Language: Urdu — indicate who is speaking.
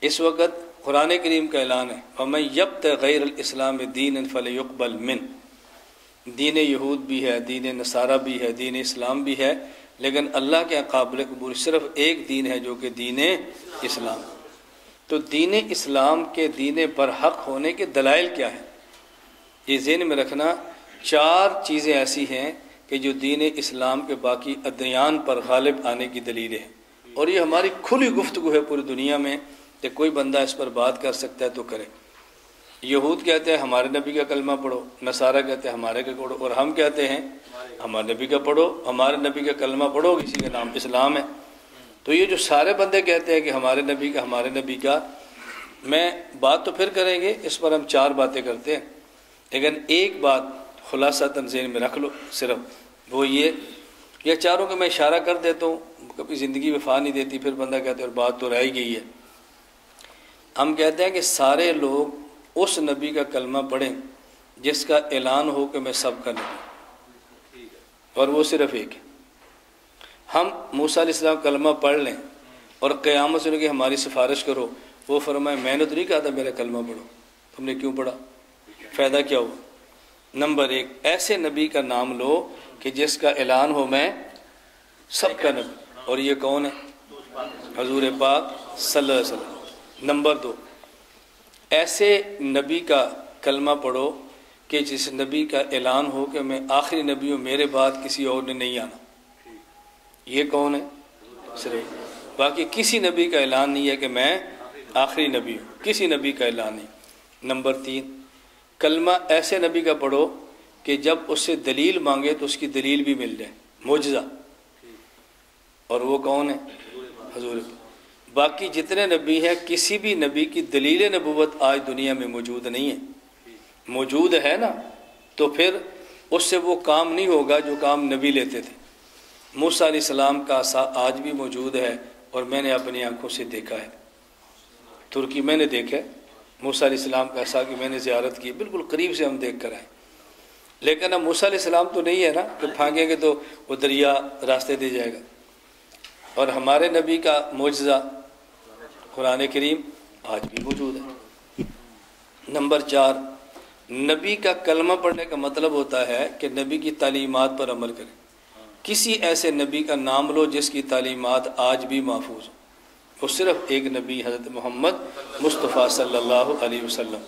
Speaker 1: اس وقت قرآن کریم کا اعلان ہے وَمَن يَبْتَغِ غَيْرَ الْإِسْلَامِ دِينًا فَلَيُقْبَلْ مِنْهُ، دین یہود بھی ہے، دین نصارہ بھی ہے، دین اسلام بھی ہے، لیکن اللہ کے قابل قبول صرف ایک دین ہے جو کہ دین اسلام۔ تو دین اسلام کے دین برحق ہونے کے دلائل کیا ہیں؟ یہ ذہن میں رکھنا، 4 چیزیں ایسی ہیں کہ جو دین اسلام کے باقی ادیان پر غالب آنے کی دلیل ہے، اور یہ ہماری کھلی گفتگو ہے پوری دنیا میں کہ کوئی بندہ اس پر بات کر سکتا ہے تو کرے۔ یہود کہتے ہیں ہمارے نبی کا کلمہ پڑھو، نصارہ کہتے ہیں ہمارے کا پڑھو، اور ہم کہتے ہیں ہمارے نبی کا پڑھو، ہمارے نبی کا کلمہ پڑھو، کسی کا نام اسلام ہے۔ تو یہ جو سارے بندے کہتے ہیں کہ ہمارے نبی کا، میں بات تو پھر کریں گے، اس پر ہم 4 باتیں کرتے ہیں، لیکن ایک بات خلاصہ تنظیم میں رکھ لو صرف، وہ یہ 4 کا میں اشارہ کر دیتا ہوں، کبھی زندگی وفا نہیں دیتی، پھر بندہ کہتے ہیں اور بات تو رہ ہی گئی ہے۔ ہم کہتے ہیں کہ سارے لوگ اس نبی کا کلمہ پڑھیں جس کا اعلان ہو کہ میں سب کا نبی، اور وہ صرف ایک ہے۔ ہم موسیٰ علیہ السلام کلمہ پڑھ لیں اور قیامت سے کہ ہماری سفارش کرو، وہ فرمائے میں نے تو نہیں کہا تھا میرا کلمہ پڑھو، تم نے کیوں پڑھا؟ فائدہ کیا ہوا؟ نمبر 1، ایسے نبی کا نام لو کہ جس کا اعلان ہو میں سب کا نبی، اور یہ کون ہے؟ حضور پاک صلی اللہ علیہ وسلم۔ نمبر 2، ایسے نبی کا کلمہ پڑھو کہ جس نبی کا اعلان ہو کہ میں آخری نبی ہوں، میرے بعد کسی اور نے نہیں آنا۔ یہ کون ہے؟ صرف، باقی کسی نبی کا اعلان نہیں ہے کہ میں آخری نبی ہوں، کسی نبی کا اعلان نہیں۔ نمبر 3، کلمہ ایسے نبی کا پڑھو کہ جب اس سے دلیل مانگے تو اس کی دلیل بھی مل جائے، معجزہ، اور وہ کون ہے؟ حضور۔ باقی جتنے نبی ہیں کسی بھی نبی کی دلیل نبوت آج دنیا میں موجود نہیں ہے، موجود ہے نا تو پھر اس سے وہ کام نہیں ہوگا جو کام نبی لیتے تھے۔ موسیٰ علیہ السلام کا عصا آج بھی موجود ہے، اور میں نے اپنی آنکھوں سے دیکھا ہے، ترکی میں نے دیکھا ہے موسیٰ علیہ السلام کا عصا کی میں نے زیارت کی، بالکل قریب سے ہم دیکھ کر آئے۔ لیکن اب موسیٰ علیہ السلام تو نہیں ہے نا کہ پھانگیں گے تو وہ دریا راستے دے جائے گا، اور ہمارے نبی کا معجزہ قرآن کریم آج بھی موجود ہے۔ نمبر 4، نبی کا کلمہ پڑھنے کا مطلب ہوتا ہے کہ نبی کی تعلیمات پر عمل کریں۔ کسی ایسے نبی کا نام لو جس کی تعلیمات آج بھی محفوظ ہوں، وہ صرف ایک نبی حضرت محمد مصطفیٰ صلی اللہ علیہ وسلم۔